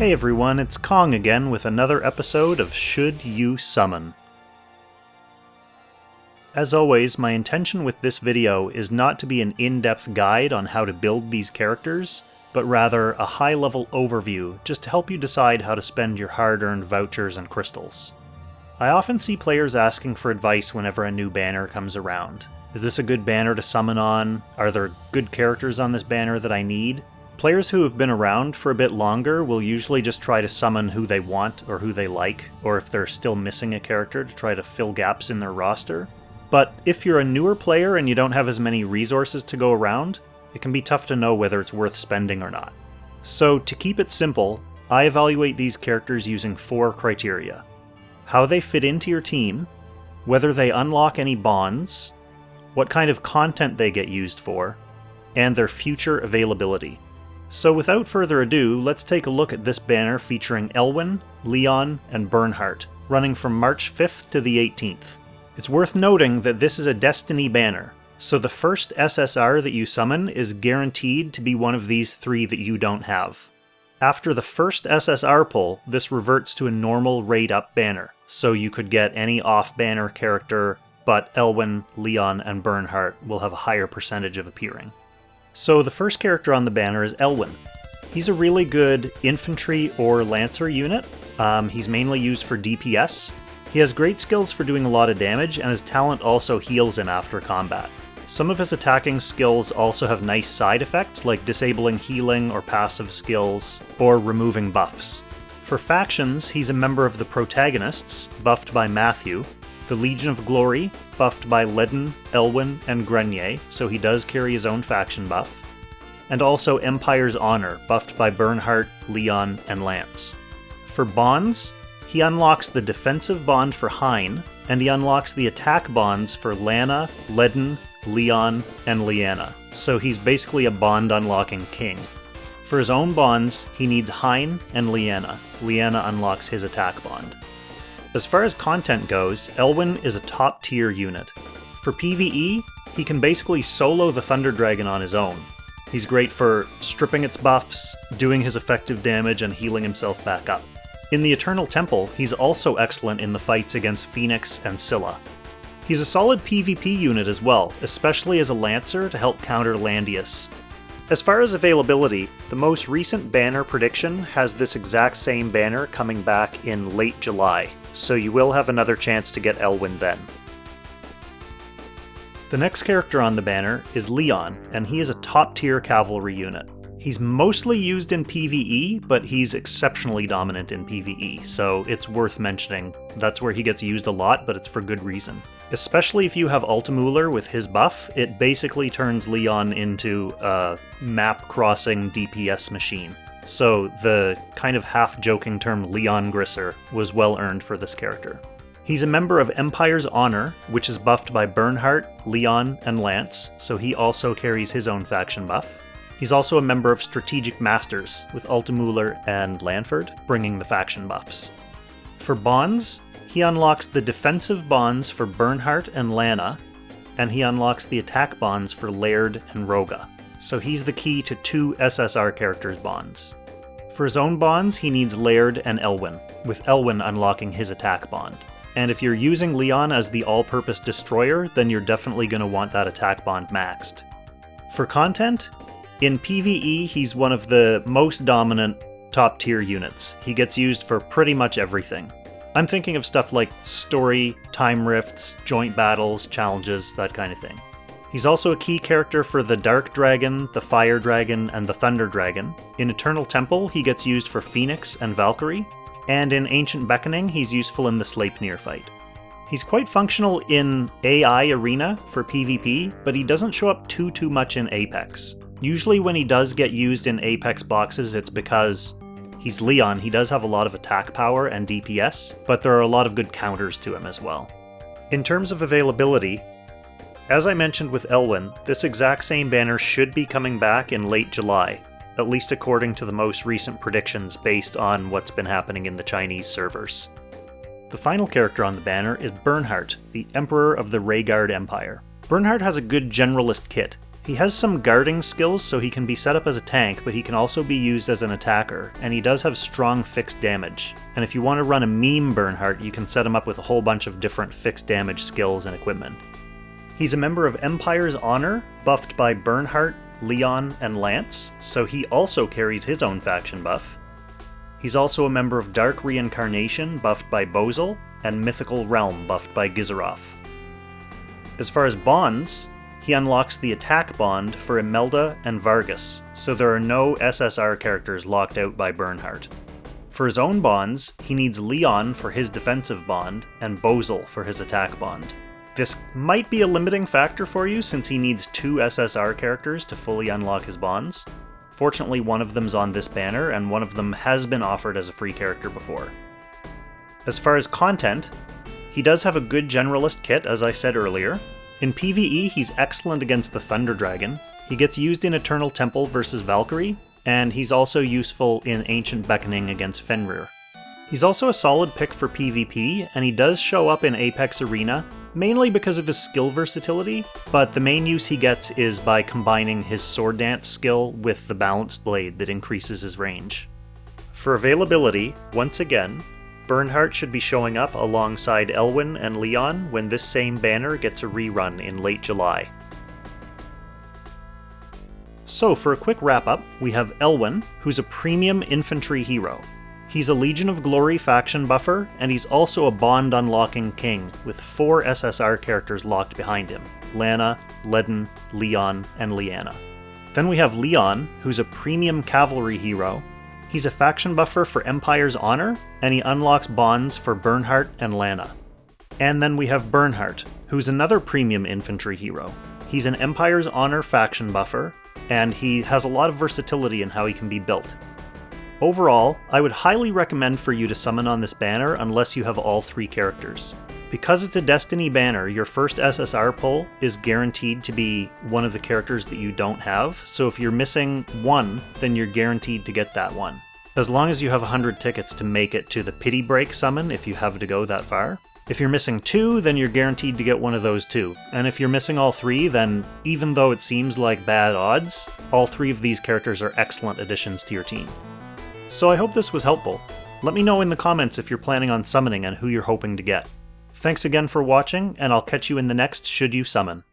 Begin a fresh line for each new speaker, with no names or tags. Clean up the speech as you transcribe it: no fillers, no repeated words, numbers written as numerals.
Hey everyone, it's Kong again with another episode of Should You Summon? As always, my intention with this video is not to be an in-depth guide on how to build these characters, but rather a high-level overview just to help you decide how to spend your hard-earned vouchers and crystals. I often see players asking for advice whenever a new banner comes around. Is this a good banner to summon on? Are there good characters on this banner that I need? Players who have been around for a bit longer will usually just try to summon who they want or who they like, or if they're still missing a character to try to fill gaps in their roster. But if you're a newer player and you don't have as many resources to go around, it can be tough to know whether it's worth spending or not. So to keep it simple, I evaluate these characters using 4 criteria. How they fit into your team, whether they unlock any bonds, what kind of content they get used for, and their future availability. So without further ado, let's take a look at this banner featuring Elwin, Leon, and Bernhardt, running from March 5th to the 18th. It's worth noting that this is a Destiny banner, so the first SSR that you summon is guaranteed to be one of these 3 that you don't have. After the first SSR pull, this reverts to a normal rate-up banner, so you could get any off-banner character, but Elwin, Leon, and Bernhardt will have a higher percentage of appearing. So the first character on the banner is Elwin. He's a really good infantry or lancer unit. He's mainly used for DPS. He has great skills for doing a lot of damage, and his talent also heals him after combat. Some of his attacking skills also have nice side effects, like disabling healing or passive skills, or removing buffs. For factions, he's a member of the Protagonists, buffed by Matthew, the Legion of Glory, buffed by Ledden, Elwin, and Grenier, so he does carry his own faction buff, and also Empire's Honor, buffed by Bernhardt, Leon, and Lance. For bonds, he unlocks the defensive bond for Hein, and he unlocks the attack bonds for Lana, Ledden, Leon, and Leanna, so he's basically a bond unlocking king. For his own bonds, he needs Hein and Leanna. Leanna unlocks his attack bond. As far as content goes, Elwin is a top tier unit. For PvE, he can basically solo the Thunder Dragon on his own. He's great for stripping its buffs, doing his effective damage, and healing himself back up. In the Eternal Temple, he's also excellent in the fights against Phoenix and Scylla. He's a solid PvP unit as well, especially as a Lancer to help counter Landius. As far as availability, the most recent banner prediction has this exact same banner coming back in late July, so you will have another chance to get Elwin then. The next character on the banner is Leon, and he is a top-tier cavalry unit. He's mostly used in PvE, but he's exceptionally dominant in PvE, so it's worth mentioning. That's where he gets used a lot, but it's for good reason. Especially if you have Ultimuller with his buff, it basically turns Leon into a map-crossing DPS machine. So the kind of half-joking term Langrisser was well earned for this character. He's a member of Empire's Honor, which is buffed by Bernhardt, Leon, and Lance, so he also carries his own faction buff. He's also a member of Strategic Masters, with Ultimuller and Lanford bringing the faction buffs. For bonds, he unlocks the defensive bonds for Bernhardt and Lana, and he unlocks the attack bonds for Laird and Roga. So he's the key to 2 SSR characters' bonds. For his own bonds, he needs Laird and Elwin, with Elwin unlocking his attack bond. And if you're using Leon as the all-purpose destroyer, then you're definitely going to want that attack bond maxed. For content, in PvE, he's one of the most dominant top-tier units. He gets used for pretty much everything. I'm thinking of stuff like story, time rifts, joint battles, challenges, that kind of thing. He's also a key character for the Dark Dragon, the Fire Dragon, and the Thunder Dragon. In Eternal Temple, he gets used for Phoenix and Valkyrie, and in Ancient Beckoning, he's useful in the Sleipnir fight. He's quite functional in AI Arena for PvP, but he doesn't show up too much in Apex. Usually when he does get used in Apex boxes, it's because he's Leon. He does have a lot of attack power and DPS, but there are a lot of good counters to him as well. In terms of availability, as I mentioned with Elwin, this exact same banner should be coming back in late July, at least according to the most recent predictions based on what's been happening in the Chinese servers. The final character on the banner is Bernhardt, the Emperor of the Rhaegar Empire. Bernhardt has a good generalist kit. He has some guarding skills, so he can be set up as a tank, but he can also be used as an attacker, and he does have strong fixed damage. And if you want to run a meme Bernhardt, you can set him up with a whole bunch of different fixed damage skills and equipment. He's a member of Empire's Honor, buffed by Bernhardt, Leon, and Lance, so he also carries his own faction buff. He's also a member of Dark Reincarnation, buffed by Bozel, and Mythical Realm, buffed by Gizaroff. As far as bonds, he unlocks the attack bond for Imelda and Vargas, so there are no SSR characters locked out by Bernhardt. For his own bonds, he needs Leon for his defensive bond, and Bozel for his attack bond. This might be a limiting factor for you since he needs 2 SSR characters to fully unlock his bonds. Fortunately, one of them's on this banner, and one of them has been offered as a free character before. As far as content, he does have a good generalist kit, as I said earlier. In PvE, he's excellent against the Thunder Dragon. He gets used in Eternal Temple versus Valkyrie, and he's also useful in Ancient Beckoning against Fenrir. He's also a solid pick for PvP, and he does show up in Apex Arena, mainly because of his skill versatility, but the main use he gets is by combining his Sword Dance skill with the Balanced Blade that increases his range. For availability, once again, Bernhardt should be showing up alongside Elwin and Leon when this same banner gets a rerun in late July. So for a quick wrap-up, we have Elwin, who's a premium infantry hero. He's a Legion of Glory faction buffer, and he's also a bond unlocking king, with 4 SSR characters locked behind him: Lana, Ledin, Leon, and Leanna. Then we have Leon, who's a premium cavalry hero. He's a faction buffer for Empire's Honor, and he unlocks bonds for Bernhardt and Lana. And then we have Bernhardt, who's another premium infantry hero. He's an Empire's Honor faction buffer, and he has a lot of versatility in how he can be built. Overall, I would highly recommend for you to summon on this banner unless you have all 3 characters. Because it's a Destiny banner, your first SSR pull is guaranteed to be one of the characters that you don't have, so if you're missing 1, then you're guaranteed to get that one. As long as you have 100 tickets to make it to the Pity Break summon if you have to go that far. If you're missing 2, then you're guaranteed to get one of those 2. And if you're missing all 3, then even though it seems like bad odds, all 3 of these characters are excellent additions to your team. So I hope this was helpful. Let me know in the comments if you're planning on summoning and who you're hoping to get. Thanks again for watching, and I'll catch you in the next Should You Summon.